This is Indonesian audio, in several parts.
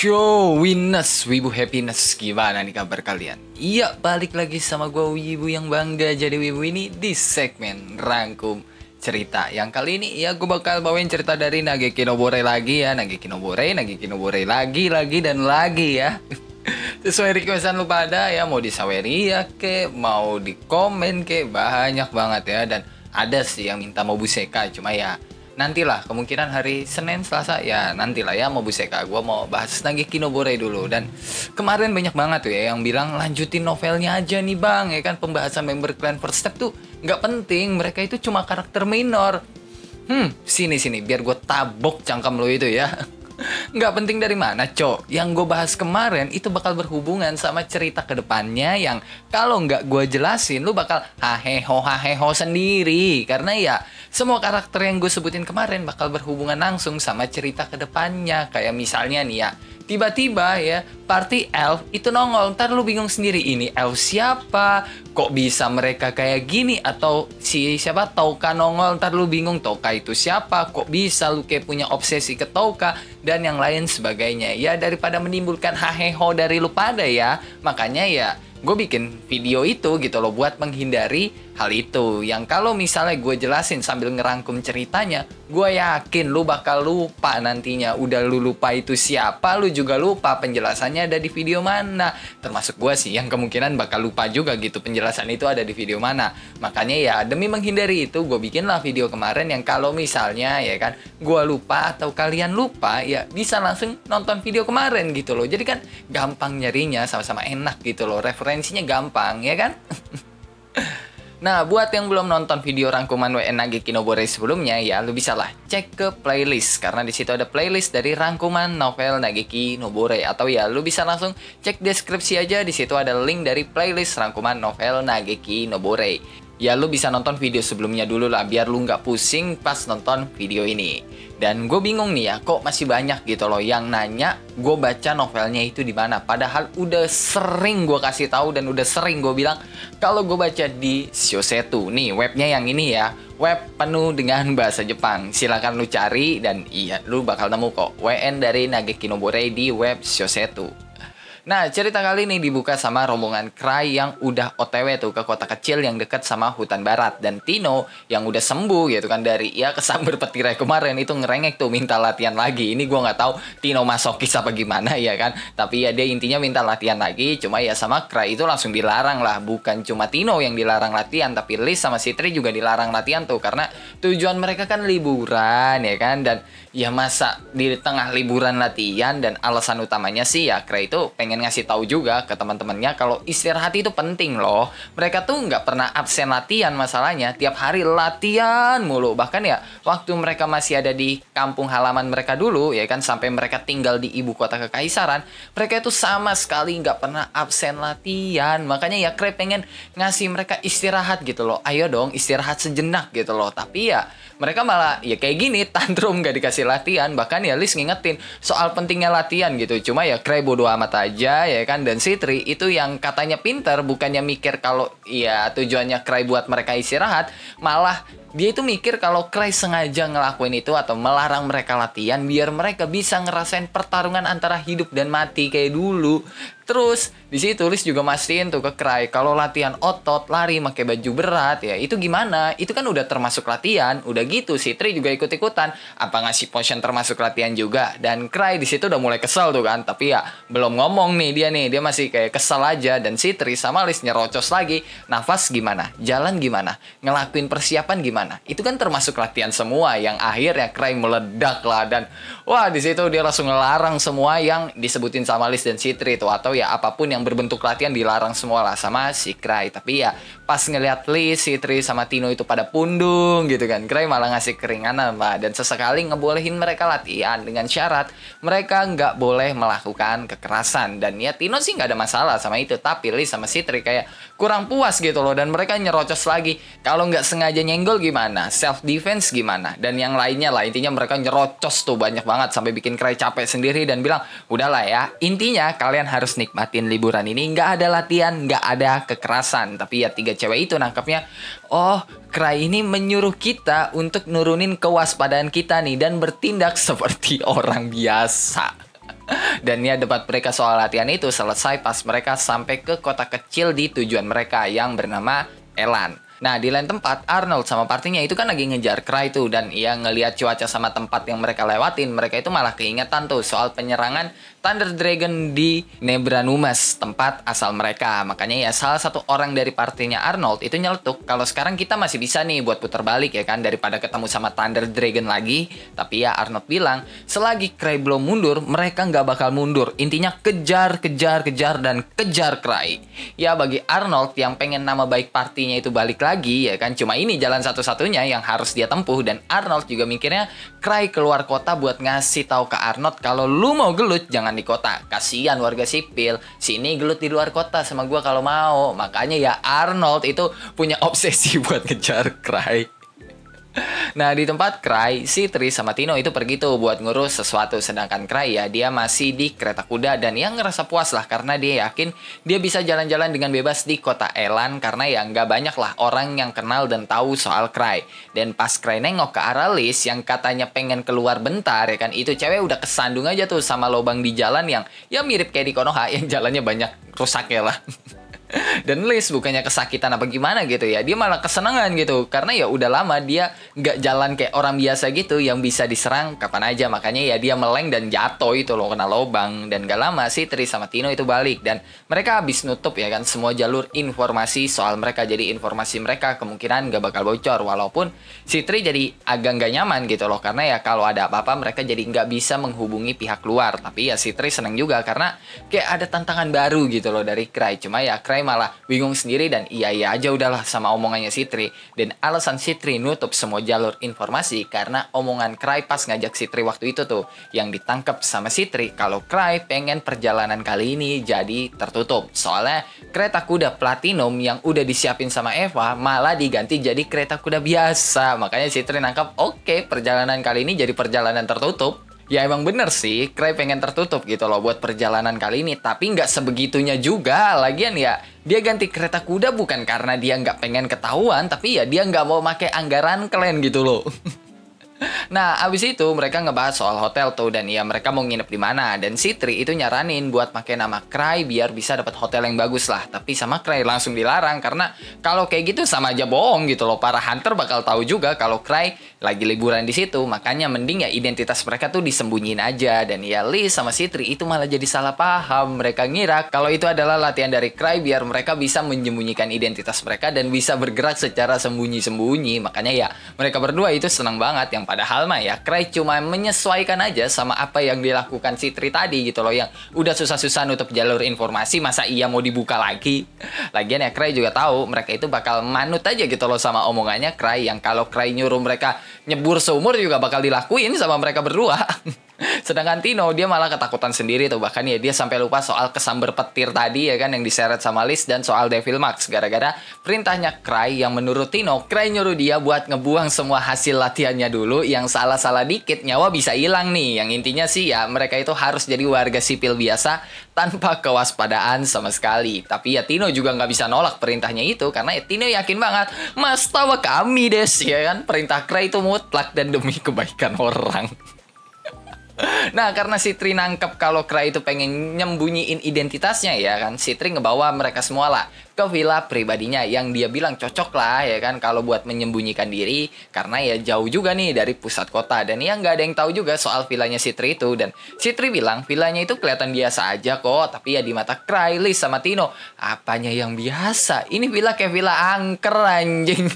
Show Winners, Wibu Happiness. Gimana nih kabar kalian? Iya, balik lagi sama gue Wibu yang bangga jadi Wibu ini di segmen Rangkum Cerita. Yang kali ini ya gue bakal bawain cerita dari Nageki no Bore lagi ya. Nageki no Bore lagi dan lagi ya. Sesuai requestan lu pada ya, mau disaweri ya ke, mau di komen ke, banyak banget ya. Dan ada sih yang minta Mobuseka, cuma ya nantilah, kemungkinan hari Senin, Selasa ya nantilah ya Mobuseka. Gue mau bahas Nageki no Bore dulu. Dan kemarin banyak banget tuh ya yang bilang lanjutin novelnya aja nih bang, ya kan pembahasan member clan first step tuh nggak penting, mereka itu cuma karakter minor. Sini biar gue tabok cangkem lo itu ya. Nggak penting dari mana, Cok. Yang gue bahas kemarin itu bakal berhubungan sama cerita kedepannya yang kalau nggak gue jelasin, lu bakal haheho sendiri. Karena ya, semua karakter yang gue sebutin kemarin bakal berhubungan langsung sama cerita kedepannya. Kayak misalnya nih ya, tiba-tiba ya, party elf itu nongol. Ntar lu bingung sendiri, ini elf siapa? Kok bisa mereka kayak gini? Atau siapa Touka nongol, ntar lu bingung Touka itu siapa? Kok bisa lu kayak punya obsesi ke Touka? Dan yang lain sebagainya. Ya daripada menimbulkan haheho dari lu pada ya, makanya ya gue bikin video itu gitu loh, buat menghindari hal itu. Yang kalau misalnya gue jelasin sambil ngerangkum ceritanya, gue yakin lu bakal lupa nantinya. Udah lu lupa itu siapa, lu juga lupa penjelasannya ada di video mana. Termasuk gue sih yang kemungkinan bakal lupa juga gitu penjelasan itu ada di video mana. Makanya ya demi menghindari itu, gue bikinlah video kemarin yang kalau misalnya ya kan gue lupa atau kalian lupa, ya bisa langsung nonton video kemarin gitu loh. Jadi kan gampang nyarinya, sama-sama enak gitu loh, referensinya gampang ya kan. Nah, buat yang belum nonton video rangkuman WN Nageki no Bore sebelumnya ya, lu bisa lah cek ke playlist, karena di situ ada playlist dari rangkuman novel Nageki no Bore. Atau ya lu bisa langsung cek deskripsi aja, di situ ada link dari playlist rangkuman novel Nageki no Bore. Ya lu bisa nonton video sebelumnya dulu lah, biar lu nggak pusing pas nonton video ini. Dan gue bingung nih ya, kok masih banyak gitu loh yang nanya gue baca novelnya itu di mana. Padahal udah sering gue kasih tahu dan udah sering gue bilang kalau gue baca di Shosetu. Nih webnya yang ini ya, web penuh dengan bahasa Jepang. Silakan lu cari dan iya lu bakal nemu kok WN dari Nageki no Bore di web Shosetu. Nah, cerita kali ini dibuka sama rombongan Cry yang udah OTW tuh ke kota kecil yang dekat sama hutan barat. Dan Tino yang udah sembuh gitu kan dari ya kesambar petirnya kemarin itu ngerengek tuh minta latihan lagi. Ini gua nggak tahu Tino masokis apa gimana ya kan. Tapi ya dia intinya minta latihan lagi. Cuma ya sama Cry itu langsung dilarang lah. Bukan cuma Tino yang dilarang latihan, tapi Liz sama Citri juga dilarang latihan tuh. Karena tujuan mereka kan liburan ya kan. Dan ya masa di tengah liburan latihan, dan alasan utamanya sih ya Cry itu pengen ngasih tahu juga ke teman-temannya kalau istirahat itu penting loh. Mereka tuh nggak pernah absen latihan, masalahnya tiap hari latihan mulu. Bahkan ya waktu mereka masih ada di kampung halaman mereka dulu ya kan, sampai mereka tinggal di ibu kota kekaisaran, mereka itu sama sekali nggak pernah absen latihan. Makanya ya Cry pengen ngasih mereka istirahat gitu loh. Ayo dong istirahat sejenak gitu loh. Tapi ya mereka malah ya kayak gini, tantrum gak dikasih latihan. Bahkan ya Liz ngingetin soal pentingnya latihan gitu. Cuma ya Cry bodo amat aja ya kan. Dan Citri itu yang katanya pintar, bukannya mikir kalau ya tujuannya Cry buat mereka istirahat, malah dia itu mikir kalau Cry sengaja ngelakuin itu atau melarang mereka latihan biar mereka bisa ngerasain pertarungan antara hidup dan mati kayak dulu. Terus di situ Liz juga mastiin tuh ke Cry kalau latihan otot, lari, pakai baju berat ya itu gimana? Itu kan udah termasuk latihan. Udah gitu Citri juga ikut-ikutan. Apa ngasih potion termasuk latihan juga? Dan Cry di situ udah mulai kesel tuh kan. Tapi ya belum ngomong nih dia masih kayak kesel aja. Dan Citri sama Liz nyerocos lagi. Nafas gimana? Jalan gimana? Ngelakuin persiapan gimana? Itu kan termasuk latihan semua. Yang akhirnya Cry meledak lah. Dan wah di situ dia langsung ngelarang semua yang disebutin sama Liz dan Citri itu. Atau ya apapun yang berbentuk latihan dilarang semua lah sama si Cry. Tapi ya pas ngeliat Liz, Citri sama Tino itu pada pundung gitu kan, Cry malah ngasih keringanan lah. Dan sesekali ngebolehin mereka latihan dengan syarat mereka nggak boleh melakukan kekerasan. Dan ya Tino sih nggak ada masalah sama itu. Tapi Liz sama Citri kayak kurang puas gitu loh. Dan mereka nyerocos lagi. Kalau nggak sengaja nyenggol gimana? Self defense gimana? Dan yang lainnya lah. Intinya mereka nyerocos tuh banyak banget sampai bikin Cry capek sendiri dan bilang udahlah ya, intinya kalian harus nikmatin liburan ini, nggak ada latihan, nggak ada kekerasan. Tapi ya tiga cewek itu nangkapnya, oh Cry ini menyuruh kita untuk nurunin kewaspadaan kita nih dan bertindak seperti orang biasa. Dan ya debat mereka soal latihan itu selesai pas mereka sampai ke kota kecil di tujuan mereka yang bernama Elan. Nah, di lain tempat, Arnold sama partinya itu kan lagi ngejar Cry tuh. Dan ia ngelihat cuaca sama tempat yang mereka lewatin, mereka itu malah keingetan tuh soal penyerangan Thunder Dragon di Nebranumas, tempat asal mereka. Makanya ya salah satu orang dari partinya Arnold itu nyeletuk kalau sekarang kita masih bisa nih buat putar balik ya kan, daripada ketemu sama Thunder Dragon lagi. Tapi ya Arnold bilang, selagi Cry belum mundur, mereka nggak bakal mundur. Intinya kejar, dan kejar Cry. Ya bagi Arnold yang pengen nama baik partinya itu balik lagi ya kan, cuma ini jalan satu-satunya yang harus dia tempuh. Dan Arnold juga mikirnya Cry keluar kota buat ngasih tahu ke Arnold kalau lu mau gelut jangan di kota, kasihan warga sipil, sini gelut di luar kota sama gua kalau mau. Makanya ya Arnold itu punya obsesi buat ngejar Cry. Nah, di tempat Cry, si Tri sama Tino itu pergi tuh buat ngurus sesuatu. Sedangkan Cry ya, dia masih di kereta kuda. Dan dia ngerasa puas lah karena dia yakin dia bisa jalan-jalan dengan bebas di kota Elan. Karena ya nggak banyak lah orang yang kenal dan tahu soal Cry. Dan pas Cry nengok ke arah Liz yang katanya pengen keluar bentar ya kan, itu cewek udah kesandung aja tuh sama lubang di jalan yang ya mirip kayak di Konoha yang jalannya banyak rusaknya lah. Dan Liz bukannya kesakitan apa gimana gitu ya, dia malah kesenangan gitu karena ya udah lama dia nggak jalan kayak orang biasa gitu yang bisa diserang kapan aja. Makanya ya dia meleng dan jatuh itu loh, kena lubang. Dan gak lama sih Tri sama Tino itu balik dan mereka habis nutup ya kan semua jalur informasi soal mereka. Jadi informasi mereka kemungkinan nggak bakal bocor, walaupun si Tri jadi agak nggak nyaman gitu loh karena ya kalau ada apa-apa mereka jadi nggak bisa menghubungi pihak luar. Tapi ya si Tri seneng juga karena kayak ada tantangan baru gitu loh dari Cry. Cuma ya Cry malah bingung sendiri dan iya aja udahlah sama omongannya si Tri. Dan alasan si Tri nutup semua jalur informasi karena omongan Cry pas ngajak si Tri waktu itu tuh yang ditangkap sama si Tri kalau Cry pengen perjalanan kali ini jadi tertutup. Soalnya kereta kuda Platinum yang udah disiapin sama Eva malah diganti jadi kereta kuda biasa. Makanya si Tri nangkap oke, perjalanan kali ini jadi perjalanan tertutup. Ya emang bener sih, Cry pengen tertutup gitu loh buat perjalanan kali ini. Tapi nggak sebegitunya juga. Lagian ya, dia ganti kereta kuda bukan karena dia nggak pengen ketahuan. Tapi ya dia nggak mau pakai anggaran kalian gitu loh. Nah, abis itu mereka ngebahas soal hotel tuh. Dan ya mereka mau nginep di mana. Dan si Tri itu nyaranin buat pakai nama Cry biar bisa dapat hotel yang bagus lah. Tapi sama Cry langsung dilarang. Karena kalau kayak gitu sama aja bohong gitu loh. Para hunter bakal tahu juga kalau Cry lagi liburan di situ. Makanya mending ya identitas mereka tuh disembunyiin aja. Dan ya Liz sama si Tri itu malah jadi salah paham. Mereka ngira kalau itu adalah latihan dari Cry biar mereka bisa menyembunyikan identitas mereka dan bisa bergerak secara sembunyi-sembunyi. Makanya ya mereka berdua itu senang banget. Yang padahal mah ya Cry cuma menyesuaikan aja sama apa yang dilakukan si Tri tadi gitu loh, yang udah susah-susah nutup jalur informasi, masa iya mau dibuka lagi. Lagian ya Cry juga tahu mereka itu bakal manut aja gitu loh sama omongannya Cry, yang kalau Cry nyuruh mereka nyebur seumur juga bakal dilakuin sama mereka berdua. Sedangkan Tino dia malah ketakutan sendiri tuh. Bahkan ya dia sampai lupa soal kesamber petir tadi ya kan yang diseret sama Liz, dan soal Devil Max gara-gara perintahnya Cry yang menurut Tino, Cry nyuruh dia buat ngebuang semua hasil latihannya dulu. Yang salah-salah dikit nyawa bisa hilang nih. Yang intinya sih ya mereka itu harus jadi warga sipil biasa tanpa kewaspadaan sama sekali. Tapi ya Tino juga nggak bisa nolak perintahnya itu karena ya Tino yakin banget mas tawa kami des ya kan, perintah Cry itu mutlak dan demi kebaikan orang. Nah, karena si Tri nangkep kalau Cry itu pengen nyembunyiin identitasnya ya kan, si Tri ngebawa mereka semua lah ke villa pribadinya yang dia bilang cocok lah ya kan kalau buat menyembunyikan diri karena ya jauh juga nih dari pusat kota. Dan ya nggak ada yang tahu juga soal villanya si Tri itu. Dan si Tri bilang villanya itu kelihatan biasa aja kok, tapi ya di mata Cry, Liz sama Tino apanya yang biasa, ini villa kayak villa angker anjing.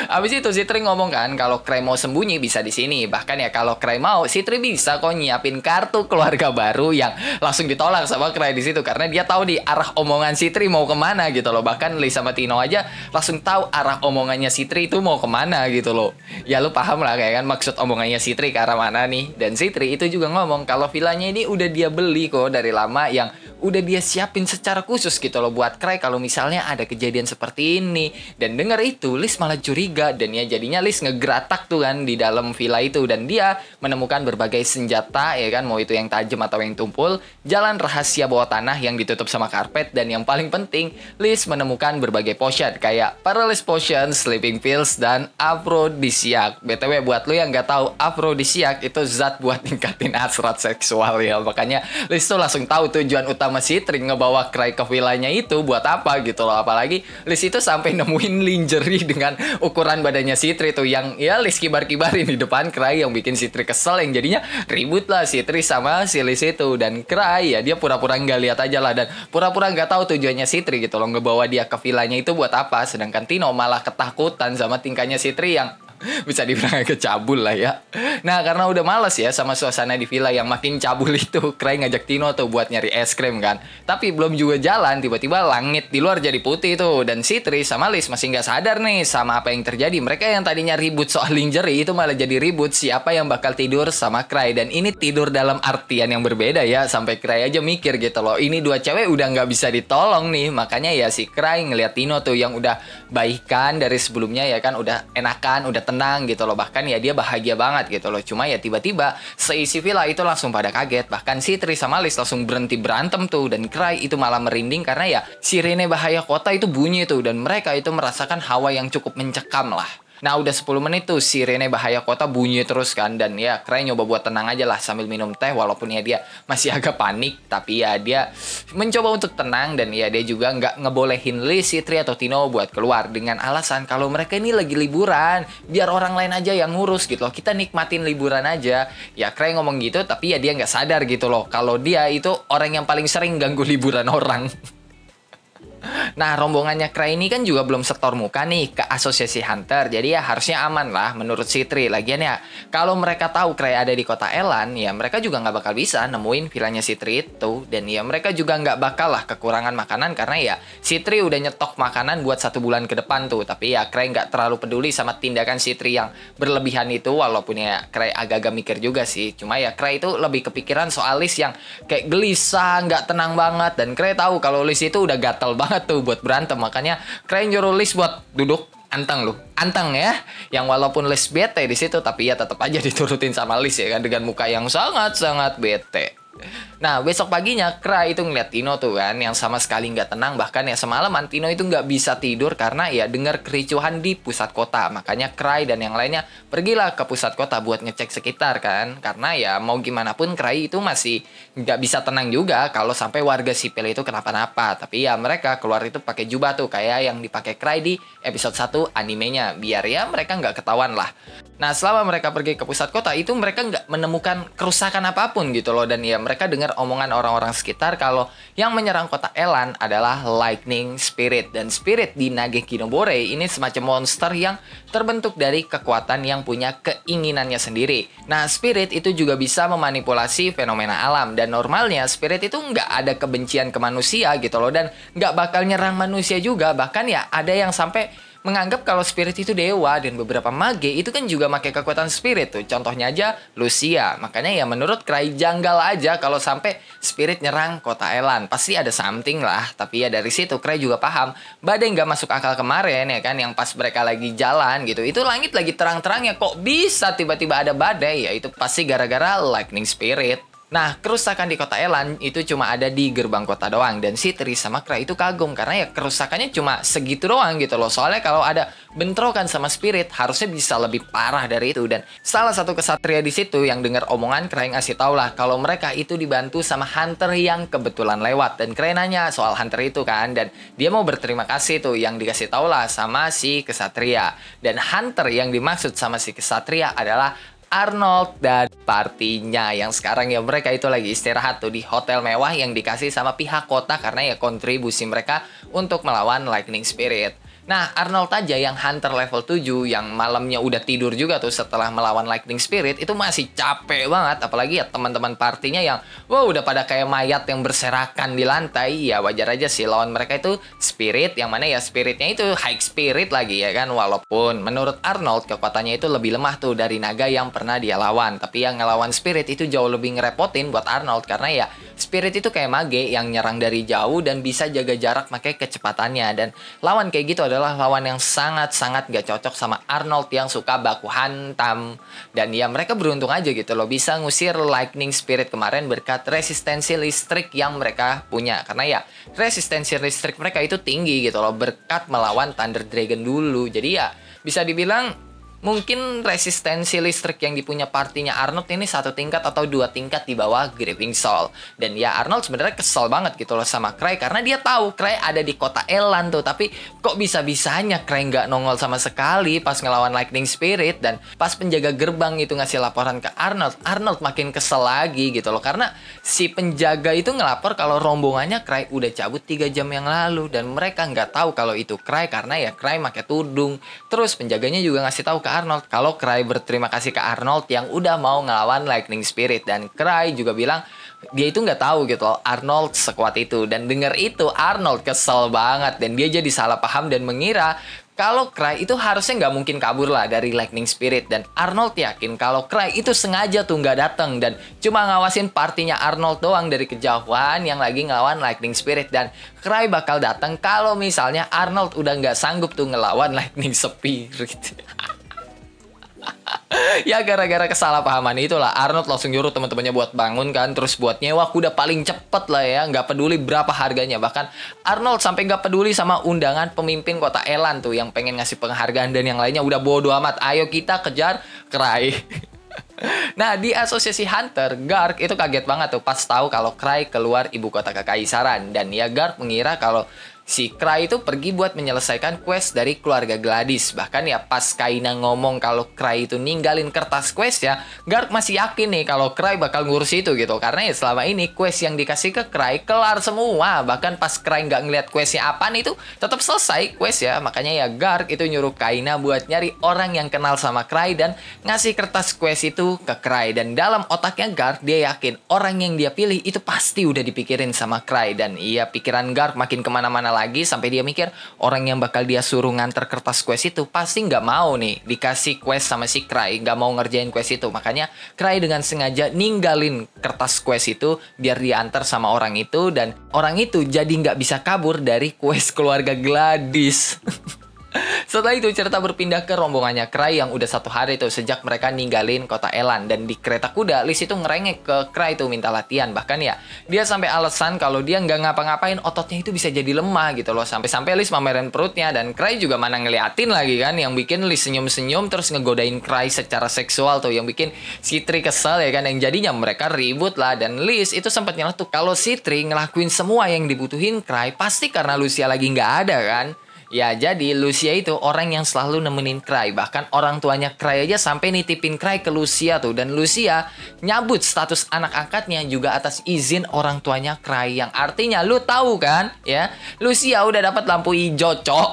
Abis itu si Tri ngomong kan kalau Cry mau sembunyi bisa di sini. Bahkan ya kalau Cry mau, si Tri bisa kok nyiapin kartu keluarga baru yang langsung ditolak sama Cry di situ karena dia tahu di arah omongan si Tri mau kemana gitu loh. Bahkan Liz sama Tino aja langsung tahu arah omongannya si Tri itu mau kemana gitu loh. Ya lu paham lah kayak kan maksud omongannya si Tri ke arah mana nih. Dan si Tri itu juga ngomong kalau villanya ini udah dia beli kok dari lama, yang udah dia siapin secara khusus gitu loh buat Cry kalau misalnya ada kejadian seperti ini. Dan denger itu Liz malah curiga, dan ya jadinya Liz ngegeratak tuh kan di dalam villa itu, dan dia menemukan berbagai senjata ya kan, mau itu yang tajam atau yang tumpul, jalan rahasia bawah tanah yang ditutup sama karpet, dan yang paling penting Liz menemukan berbagai potion kayak paralysis potion, sleeping pills, dan aphrodisiac. BTW buat lu yang nggak tahu, aphrodisiac itu zat buat ningkatin hasrat seksual ya. Makanya Liz tuh langsung tahu tujuan utama Citri ngebawa Cry ke villanya itu buat apa gitu loh. Apalagi Liz itu sampai nemuin lingerie dengan ukuran badannya Citri tuh, yang ya Liz kibar-kibarin di depan Cry, yang bikin Citri kesel, yang jadinya ribut lah Citri sama si Liz itu. Dan Cry ya dia pura-pura nggak lihat aja lah, dan pura-pura nggak tahu tujuannya Citri gitu loh ngebawa dia ke villanya itu buat apa. Sedangkan Tino malah ketakutan sama tingkahnya Citri yang bisa dibilang agak cabul lah ya. Nah, karena udah males ya sama suasana di villa yang makin cabul itu, Cry ngajak Tino tuh buat nyari es krim kan. Tapi belum juga jalan, tiba-tiba langit di luar jadi putih tuh, dan Citri sama Liz masih nggak sadar nih sama apa yang terjadi. Mereka yang tadinya ribut soal lingerie itu malah jadi ribut siapa yang bakal tidur sama Cry. Dan ini tidur dalam artian yang berbeda ya, sampai Cry aja mikir gitu loh, ini dua cewek udah nggak bisa ditolong nih. Makanya ya si Cry ngeliat Tino tuh yang udah baikan dari sebelumnya ya kan, udah enakan, udah tenang gitu loh, bahkan ya dia bahagia banget gitu loh. Cuma ya tiba-tiba seisi villa itu langsung pada kaget, bahkan Citri sama Liz langsung berhenti berantem tuh, dan Cry itu malah merinding karena ya sirene bahaya kota itu bunyi tuh, dan mereka itu merasakan hawa yang cukup mencekam lah. Nah udah 10 menit tuh sirene bahaya kota bunyi terus kan, dan ya Cry nyoba buat tenang aja lah sambil minum teh, walaupun ya dia masih agak panik, tapi ya dia mencoba untuk tenang. Dan ya dia juga nggak ngebolehin Liz, Citri atau Tino buat keluar dengan alasan kalau mereka ini lagi liburan, biar orang lain aja yang ngurus gitu loh, kita nikmatin liburan aja. Ya Cry ngomong gitu, tapi ya dia nggak sadar gitu loh kalau dia itu orang yang paling sering ganggu liburan orang. Nah, rombongannya Cry ini kan juga belum setor muka nih ke asosiasi Hunter, jadi ya harusnya aman lah menurut Citri. Lagian ya, kalau mereka tahu Cry ada di kota Elan, ya mereka juga nggak bakal bisa nemuin villanya Citri itu. Dan ya mereka juga nggak bakal lah kekurangan makanan, karena ya Citri udah nyetok makanan buat 1 bulan ke depan tuh. Tapi ya Cry nggak terlalu peduli sama tindakan Citri yang berlebihan itu, walaupun ya Cry agak-agak mikir juga sih. Cuma ya Cry itu lebih kepikiran soal Liz yang kayak gelisah, nggak tenang banget. Dan Cry tahu kalau Liz itu udah gatel banget tuh buat berantem. Makanya Cry nyuruh Liz buat duduk anteng ya, yang walaupun Liz bete di situ, tapi ya tetap aja diturutin sama Liz ya kan, dengan muka yang sangat bete. Nah besok paginya Cry itu ngeliat Tino tuh kan, yang sama sekali nggak tenang. Bahkan ya semalaman Tino itu nggak bisa tidur karena ya dengar kericuhan di pusat kota. Makanya Cry dan yang lainnya pergilah ke pusat kota buat ngecek sekitar kan, karena ya mau gimana pun Cry itu masih nggak bisa tenang juga kalau sampai warga sipil itu kenapa-napa. Tapi ya mereka keluar itu pakai jubah tuh kayak yang dipakai Cry di episode 1 animenya, biar ya mereka nggak ketahuan lah. Nah selama mereka pergi ke pusat kota itu mereka nggak menemukan kerusakan apapun gitu loh. Dan ya mereka dengar omongan orang-orang sekitar kalau yang menyerang kota Elan adalah Lightning Spirit. Dan Spirit di Nageki no Bore ini semacam monster yang terbentuk dari kekuatan yang punya keinginannya sendiri. Nah Spirit itu juga bisa memanipulasi fenomena alam, dan normalnya Spirit itu nggak ada kebencian ke manusia gitu loh, dan nggak bakal nyerang manusia juga. Bahkan ya ada yang sampai menganggap kalau Spirit itu dewa, dan beberapa mage itu kan juga pakai kekuatan Spirit tuh. Contohnya aja Lucia. Makanya ya menurut Cry janggal aja kalau sampai Spirit nyerang kota Elan. Pasti ada something lah. Tapi ya dari situ Cry juga paham badai nggak masuk akal kemarin ya kan, yang pas mereka lagi jalan gitu, itu langit lagi terang-terangnya kok bisa tiba-tiba ada badai. Ya itu pasti gara-gara Lightning Spirit. Nah, kerusakan di kota Elan itu cuma ada di gerbang kota doang, dan Citri sama Cry itu kagum karena ya kerusakannya cuma segitu doang gitu loh. Soalnya kalau ada bentrokan sama Spirit harusnya bisa lebih parah dari itu. Dan salah satu kesatria di situ yang dengar omongan Cry ngasih tau lah kalau mereka itu dibantu sama Hunter yang kebetulan lewat. Dan Cry nanya soal Hunter itu kan, dan dia mau berterima kasih tuh, yang dikasih tau lah sama si kesatria. Dan Hunter yang dimaksud sama si kesatria adalah Arnold dan partinya, yang sekarang ya mereka itu lagi istirahat tuh di hotel mewah yang dikasih sama pihak kota karena ya kontribusi mereka untuk melawan Lightning Spirit. Nah, Arnold aja yang Hunter level 7 yang malamnya udah tidur juga tuh setelah melawan Lightning Spirit itu masih capek banget. Apalagi ya teman-teman partinya yang wow udah pada kayak mayat yang berserakan di lantai. Ya wajar aja sih lawan mereka itu Spirit, yang mana ya Spiritnya itu High Spirit lagi ya kan. Walaupun menurut Arnold kekuatannya itu lebih lemah tuh dari naga yang pernah dia lawan. Tapi yang ngelawan Spirit itu jauh lebih ngerepotin buat Arnold karena ya Spirit itu kayak mage yang nyerang dari jauh dan bisa jaga jarak pakai kecepatannya. Dan lawan kayak gitu adalah lawan yang sangat-sangat gak cocok sama Arnold yang suka baku hantam. Dan ya mereka beruntung aja gitu loh bisa ngusir Lightning Spirit kemarin berkat resistensi listrik yang mereka punya. Karena ya resistensi listrik mereka itu tinggi gitu loh berkat melawan Thunder Dragon dulu. Jadi ya bisa dibilang mungkin resistensi listrik yang dipunya partinya Arnold ini 1 tingkat atau 2 tingkat di bawah Grieving Soul. Dan ya Arnold sebenarnya kesel banget gitu loh sama Cry karena dia tahu Cry ada di kota Elan tuh. Tapi kok bisa-bisanya Cry nggak nongol sama sekali pas ngelawan Lightning Spirit. Dan pas penjaga gerbang itu ngasih laporan ke Arnold, Arnold makin kesel lagi gitu loh. Karena si penjaga itu ngelapor kalau rombongannya Cry udah cabut 3 jam yang lalu. Dan mereka nggak tahu kalau itu Cry karena ya Cry pakai tudung. Terus penjaganya juga ngasih tahu ke Arnold kalau Cry berterima kasih ke Arnold yang udah mau ngelawan Lightning Spirit. Dan Cry juga bilang dia itu nggak tahu gitu loh Arnold sekuat itu. Dan denger itu Arnold kesel banget dan dia jadi salah paham dan mengira kalau Cry itu harusnya nggak mungkin kabur lah dari Lightning Spirit. Dan Arnold yakin kalau Cry itu sengaja tuh nggak datang dan cuma ngawasin partinya Arnold doang dari kejauhan yang lagi ngelawan Lightning Spirit. Dan Cry bakal datang kalau misalnya Arnold udah nggak sanggup tuh ngelawan Lightning Spirit. Ya gara-gara kesalahpahaman itulah Arnold langsung nyuruh teman-temannya buat bangun kan. Terus buat nyewa kuda paling cepet lah ya. Nggak peduli berapa harganya. Bahkan Arnold sampai nggak peduli sama undangan pemimpin kota Elan tuh yang pengen ngasih penghargaan dan yang lainnya. Udah bodo amat. Ayo kita kejar Cry. Nah di asosiasi Hunter, Garg itu kaget banget tuh pas tahu kalau Cry keluar ibu kota kekaisaran. Dan ya Garg mengira kalau si Cry itu pergi buat menyelesaikan quest dari keluarga Gladys. Bahkan ya pas Kaina ngomong kalau Cry itu ninggalin kertas quest ya, Garg masih yakin nih kalau Cry bakal ngurus itu gitu. Karena ya selama ini quest yang dikasih ke Cry kelar semua. Bahkan pas Cry nggak ngeliat questnya apaan itu tetap selesai quest ya. Makanya ya Garg itu nyuruh Kaina buat nyari orang yang kenal sama Cry dan ngasih kertas quest itu ke Cry. Dan dalam otaknya Garg dia yakin orang yang dia pilih itu pasti udah dipikirin sama Cry. Dan iya pikiran Garg makin kemana-mana lagi sampai dia mikir orang yang bakal dia suruh nganter kertas quest itu pasti nggak mau nih dikasih quest sama si Cry, nggak mau ngerjain quest itu. Makanya Cry dengan sengaja ninggalin kertas quest itu biar diantar sama orang itu dan orang itu jadi nggak bisa kabur dari quest keluarga Gladys. Setelah itu cerita berpindah ke rombongannya Cry yang udah 1 hari tuh sejak mereka ninggalin kota Elan. Dan di kereta kuda Liz itu ngerengek ke Cry tuh minta latihan. Bahkan ya dia sampai alasan kalau dia nggak ngapa-ngapain ototnya itu bisa jadi lemah gitu loh. Sampai-sampai Liz mamerin perutnya dan Cry juga mana ngeliatin lagi kan. Yang bikin Liz senyum-senyum terus ngegodain Cry secara seksual tuh. Yang bikin Citri kesel ya kan. Yang jadinya mereka ribut lah. Dan Liz itu sempat nyeletuk kalau Citri ngelakuin semua yang dibutuhin Cry pasti karena Lucia lagi nggak ada kan. Ya jadi Lucia itu orang yang selalu nemenin Cry. Bahkan orang tuanya Cry aja sampai nitipin Cry ke Lucia tuh. Dan Lucia nyabut status anak angkatnya juga atas izin orang tuanya Cry. Yang artinya lu tahu kan ya Lucia udah dapat lampu hijau cok.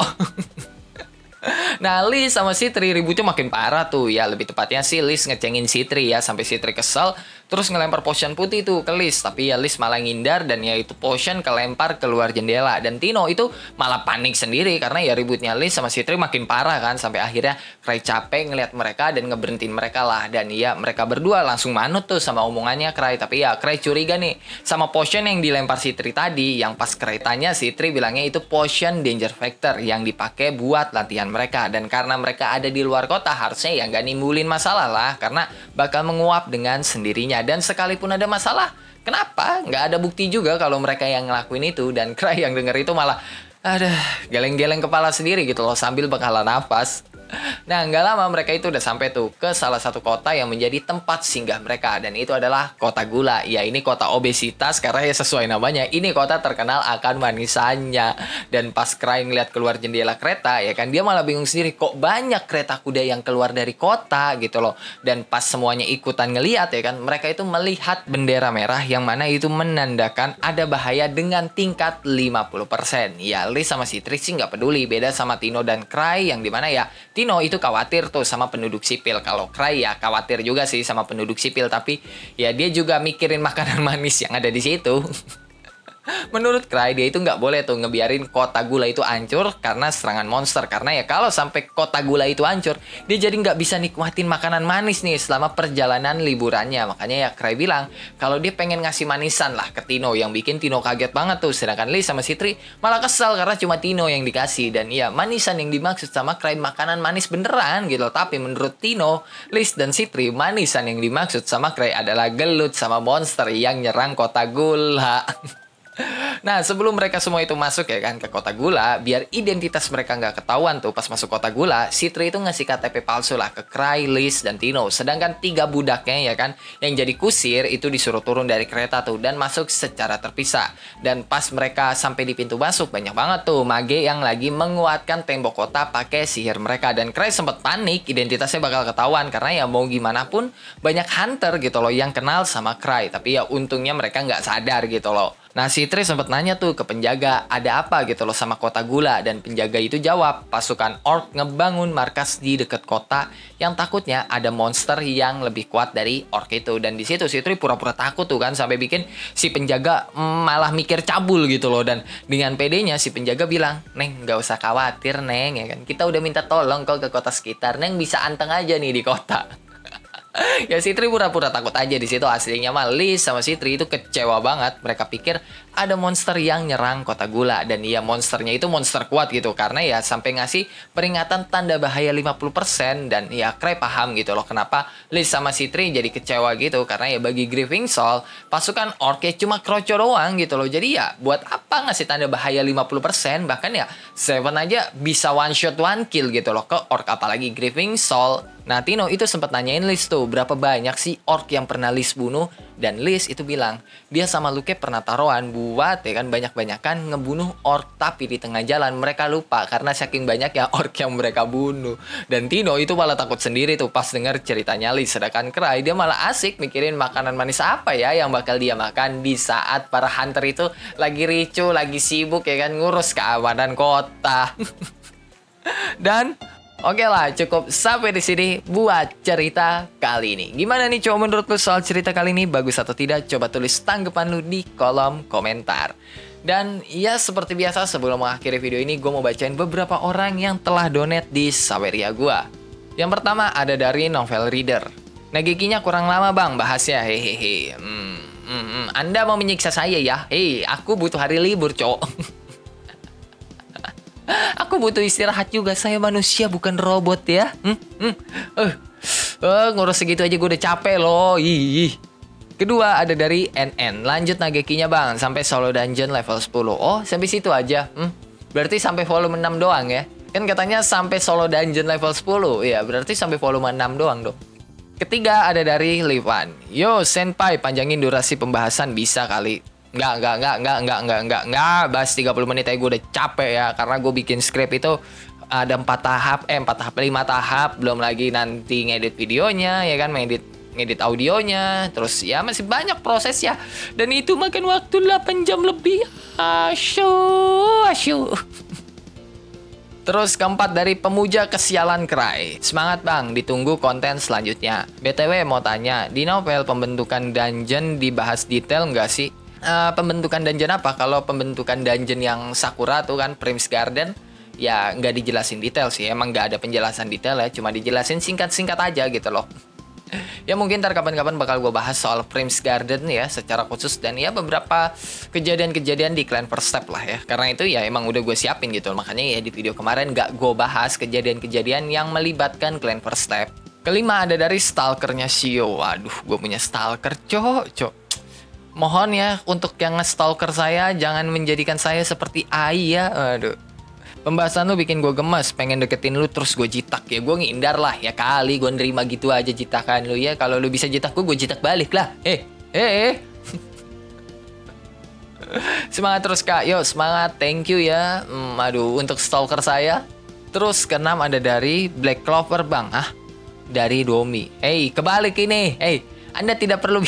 Nah Liz sama Citri ributnya makin parah tuh. Ya lebih tepatnya sih Liz ngecengin Citri ya sampai Citri kesel. Terus ngelempar potion putih tuh ke Liz. Tapi ya Liz malah ngindar dan ya itu potion kelempar keluar jendela. Dan Tino itu malah panik sendiri karena ya ributnya Liz sama Citri makin parah kan. Sampai akhirnya Cry capek ngeliat mereka dan ngeberhentiin mereka lah. Dan ya mereka berdua langsung manut tuh sama omongannya Cry. Tapi ya Cry curiga nih sama potion yang dilempar Citri tadi. Yang pas Cry tanya Citri bilangnya itu potion danger factor yang dipakai buat latihan mereka. Dan karena mereka ada di luar kota harusnya ya nggak nimbulin masalah lah. Karena bakal menguap dengan sendirinya. Dan sekalipun ada masalah, kenapa? Nggak ada bukti juga kalau mereka yang ngelakuin itu. Dan Cry yang denger itu malah geleng-geleng kepala sendiri gitu loh sambil menghela nafas. Nah nggak lama mereka itu udah sampai tuh ke salah satu kota yang menjadi tempat singgah mereka. Dan itu adalah kota gula. Ya ini kota obesitas karena ya sesuai namanya. Ini kota terkenal akan manisannya. Dan pas Cry ngeliat keluar jendela kereta ya kan dia malah bingung sendiri. Kok banyak kereta kuda yang keluar dari kota gitu loh. Dan pas semuanya ikutan ngeliat ya kan mereka itu melihat bendera merah yang mana itu menandakan ada bahaya dengan tingkat 50%. Ya Liz sama Citri sih nggak peduli. Beda sama Tino dan Cry yang dimana ya Tino itu khawatir tuh sama penduduk sipil. Kalau Cry ya khawatir juga sih sama penduduk sipil. Tapi ya dia juga mikirin makanan manis yang ada di situ. Menurut Cry, dia itu nggak boleh tuh ngebiarin kota gula itu hancur karena serangan monster. Karena ya kalau sampai kota gula itu hancur, dia jadi nggak bisa nikmatin makanan manis nih selama perjalanan liburannya. Makanya ya Cry bilang kalau dia pengen ngasih manisan lah ke Tino, yang bikin Tino kaget banget tuh. Sedangkan Liz sama Citri malah kesel karena cuma Tino yang dikasih. Dan ya manisan yang dimaksud sama Cry makanan manis beneran gitu. Tapi menurut Tino, Liz dan Citri, manisan yang dimaksud sama Cry adalah gelut sama monster yang nyerang kota gula. Nah, sebelum mereka semua itu masuk ya kan ke kota gula, biar identitas mereka nggak ketahuan tuh pas masuk kota gula, Citri itu ngasih KTP palsu lah ke Cry, Liz, dan Tino. Sedangkan 3 budaknya ya kan, yang jadi kusir itu disuruh turun dari kereta tuh dan masuk secara terpisah. Dan pas mereka sampai di pintu masuk, banyak banget tuh mage yang lagi menguatkan tembok kota pakai sihir mereka. Dan Cry sempet panik, identitasnya bakal ketahuan karena ya mau gimana pun banyak hunter gitu loh yang kenal sama Cry. Tapi ya untungnya mereka nggak sadar gitu loh. Nah, Citri sempat nanya tuh ke penjaga, ada apa gitu loh sama kota gula. Dan penjaga itu jawab, pasukan orc ngebangun markas di dekat kota yang takutnya ada monster yang lebih kuat dari orc itu. Dan di situ Citri pura-pura takut tuh kan, sampai bikin si penjaga malah mikir cabul gitu loh. Dan dengan pedenya si penjaga bilang, Neng nggak usah khawatir Neng ya kan, kita udah minta tolong kok ke kota sekitar, Neng bisa anteng aja nih di kota. Ya Citri pura-pura takut aja di situ. Aslinya mah Liz sama Citri itu kecewa banget. Mereka pikir ada monster yang nyerang kota gula. Dan ya monsternya itu monster kuat gitu. Karena ya sampai ngasih peringatan tanda bahaya 50%. Dan ya Cry paham gitu loh kenapa Liz sama Citri jadi kecewa gitu. Karena ya bagi Grieving Soul, pasukan orc ya cuma kroco doang gitu loh. Jadi ya buat apa ngasih tanda bahaya 50%. Bahkan ya Seven aja bisa one shot one kill gitu loh ke orc, apalagi Grieving Soul. Nah, Tino itu sempat nanyain Liz tuh, berapa banyak sih orc yang pernah Liz bunuh? Dan Liz itu bilang, dia sama Luke pernah taruhan buat ya kan banyak-banyakan ngebunuh orc. Tapi di tengah jalan mereka lupa karena saking banyak ya orc yang mereka bunuh. Dan Tino itu malah takut sendiri tuh pas denger ceritanya Liz. Sedangkan Cry dia malah asik mikirin makanan manis apa ya yang bakal dia makan di saat para hunter itu lagi ricu, lagi sibuk ya kan ngurus keamanan kota. Dan oke lah, cukup sampai di sini buat cerita kali ini. Gimana nih cowok menurut lu soal cerita kali ini? Bagus atau tidak? Coba tulis tanggapan lu di kolom komentar. Dan ya seperti biasa sebelum mengakhiri video ini, gue mau bacain beberapa orang yang telah donate di Saweria gue. Yang pertama ada dari Novel Reader. Nagekinya kurang lama bang bahasnya, hehehe. Anda mau menyiksa saya ya? Hei, aku butuh hari libur cowok. Aku butuh istirahat juga, saya manusia bukan robot ya. Ngurus segitu aja gue udah capek loh. Kedua ada dari NN. Lanjut Nagekinya bang, sampai solo dungeon level 10. Oh sampai situ aja. Berarti sampai volume 6 doang ya. Kan katanya sampai solo dungeon level 10. Ya berarti sampai volume 6 doang dong. Ketiga ada dari Livan. Yo senpai, panjangin durasi pembahasan bisa kali. Enggak. Bahas 30 menit aja gue udah capek ya. Karena gue bikin script itu ada 5 tahap. Belum lagi nanti ngedit videonya ya kan, ngedit audionya. Terus ya masih banyak proses ya. Dan itu makan waktu 8 jam lebih. Asyuh. Terus keempat dari Pemuja Kesialan Cry. Semangat bang, ditunggu konten selanjutnya. BTW mau tanya, di novel pembentukan dungeon dibahas detail nggak sih? Pembentukan dungeon apa? Kalau pembentukan dungeon yang Sakura tuh kan Prince Garden, ya nggak dijelasin detail sih. Emang nggak ada penjelasan detail ya, cuma dijelasin singkat-singkat aja gitu loh. Ya mungkin ntar kapan-kapan bakal gue bahas soal Prince Garden ya secara khusus. Dan ya beberapa kejadian-kejadian di Clan First Step lah ya. Karena itu ya emang udah gue siapin gitu loh. Makanya ya di video kemarin nggak gue bahas kejadian-kejadian yang melibatkan Clan First Step. Kelima ada dari Stalkernya Shio. Waduh, gue punya Stalker cok. Mohon ya untuk yang nge-stalker saya jangan menjadikan saya seperti Ai ya. Aduh. Pembahasan lu bikin gue gemes, pengen deketin lu terus gue jitak ya. Gue ngindar lah ya kali gue nerima gitu aja jitakan lu ya. Kalau lu bisa jitak gue jitak balik lah. Semangat terus kak, yo semangat, thank you ya. Aduh untuk stalker saya. Terus keenam ada dari Black Clover bang. Dari Domi. Kebalik ini. Anda tidak perlu.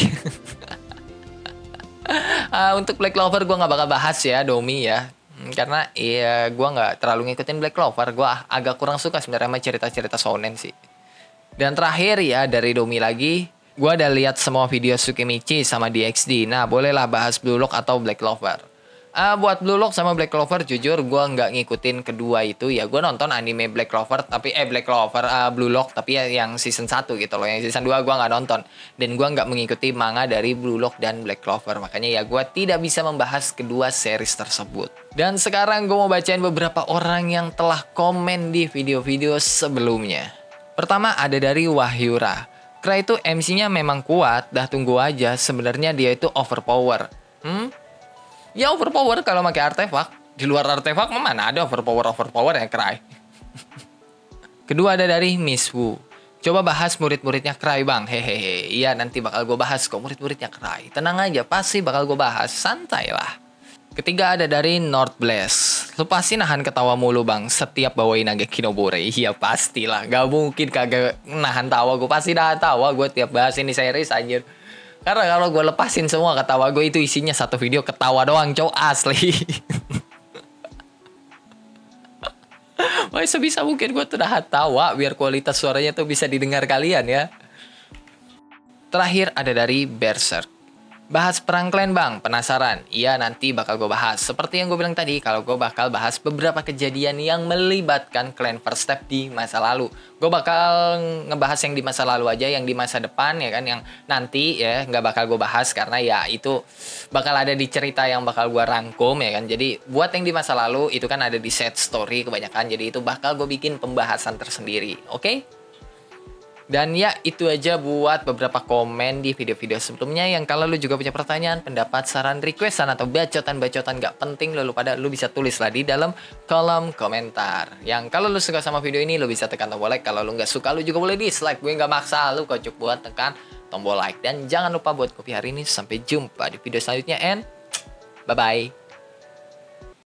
Untuk Black Clover gue nggak bakal bahas ya Domi ya. Karena ya gue nggak terlalu ngikutin Black Clover. Gue agak kurang suka sebenarnya sama cerita-cerita shonen sih. Dan terakhir ya dari Domi lagi, gue udah lihat semua video Tsukimichi sama DxD. Nah bolehlah bahas Blue Lock atau Black Clover. Buat Blue Lock sama Black Clover, jujur gue nggak ngikutin kedua itu ya. Gue nonton anime Black Clover, tapi Blue Lock, tapi ya yang season 1 gitu loh. Yang season 2 gue nggak nonton. Dan gue nggak mengikuti manga dari Blue Lock dan Black Clover. Makanya ya gue tidak bisa membahas kedua series tersebut. Dan sekarang gue mau bacain beberapa orang yang telah komen di video-video sebelumnya. Pertama ada dari Wahyura. Kra itu MC-nya memang kuat, dah tunggu aja. Sebenarnya dia itu overpower. Ya overpower kalau pakai artefak. Di luar artefak mana ada overpower ya Cry. Kedua ada dari Miss Wu. Coba bahas murid-muridnya Cry bang. Hehehe. Iya nanti bakal gue bahas kok murid-muridnya Cry. Tenang aja pasti bakal gue bahas. Santai lah. Ketiga ada dari North Blast. Lu pasti nahan ketawa mulu bang setiap bawain Nageki no Bore. Iya pastilah. Gak mungkin kagak nahan tawa. Gue pasti nahan tawa. Gue tiap bahas ini series anjir. Karena kalau gue lepasin semua ketawa gue itu isinya satu video ketawa doang, cowok asli. Wah, sebisa mungkin gue tuh nahan tawa biar kualitas suaranya tuh bisa didengar kalian ya. Terakhir ada dari Berserk. Bahas perang klan bang, penasaran? Iya nanti bakal gue bahas. Seperti yang gue bilang tadi, kalau gue bakal bahas beberapa kejadian yang melibatkan klan First Step di masa lalu. Gue bakal ngebahas yang di masa lalu aja, yang di masa depan ya kan, yang nanti ya nggak bakal gue bahas karena ya itu bakal ada di cerita yang bakal gue rangkum ya kan. Jadi buat yang di masa lalu itu kan ada di set story kebanyakan, jadi itu bakal gue bikin pembahasan tersendiri, oke? Dan ya itu aja buat beberapa komen di video-video sebelumnya. Yang kalau lu juga punya pertanyaan, pendapat, saran, requestan atau bacotan-bacotan gak penting lu bisa tulis lah di dalam kolom komentar. Yang kalau lu suka sama video ini lu bisa tekan tombol like. Kalau lu gak suka lu juga boleh dislike. Gue gak maksa lu kocok buat tekan tombol like. Dan jangan lupa buat kopi hari ini. Sampai jumpa di video selanjutnya and bye-bye.